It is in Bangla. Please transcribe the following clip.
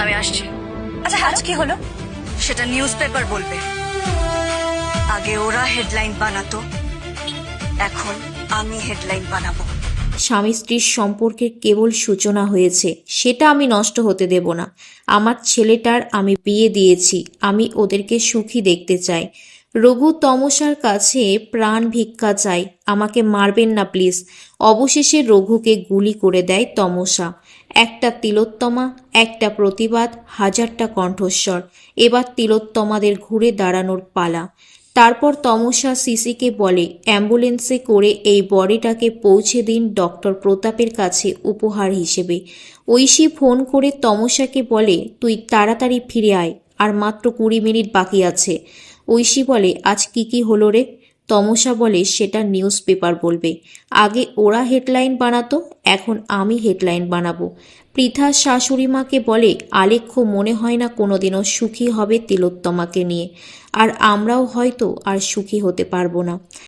আমি আসছি। আচ্ছা আজ কি হলো? সেটা নিউজ পেপার বলবে। আগে ওরা হেডলাইন বানাতো, এখন আমি হেডলাইন বানাবো। স্বামী স্ত্রীর সম্পর্কের কেবল সূচনা হয়েছে, সেটা আমি নষ্ট হতে দেব না। আমার ছেলেটার আমি বিয়ে দিয়েছি, আমি ওদেরকে সুখী দেখতে চাই। রঘু তমসার কাছে প্রাণ ভিক্ষা চাই, আমাকে মারবেন না প্লিজ। অবশেষে রঘুকে গুলি করে দেয় তমসা। একটা তিলোত্তমা, একটা প্রতিবাদ, হাজারটা কণ্ঠস্বর। এবার তিলোত্তমাদের ঘুরে দাঁড়ানোর পালা। তারপর তমসা সিসিকে বলে অ্যাম্বুলেন্সে করে এই বডিটাকে পৌঁছে দিন ডক্টর প্রতাপের কাছে উপহার হিসেবে। ঐশী ফোন করে তমসাকে বলে তুই তাড়াতাড়ি ফিরে আয়, আর মাত্র 20 মিনিট বাকি আছে। ঐশী বলে আজ কি হলো রে? তমসা বলে সেটা নিউজ পেপার বলবে। আগে ওরা হেডলাইন বানাতো, এখন আমি হেডলাইন বানাবো। পৃথা শাশুড়ি মাকে বলে আলেখ্য মনে হয় না কোনোদিনও সুখী হবে তিলোত্তমাকে নিয়ে, আর আমরাও হয়তো আর সুখী হতে পারবো না।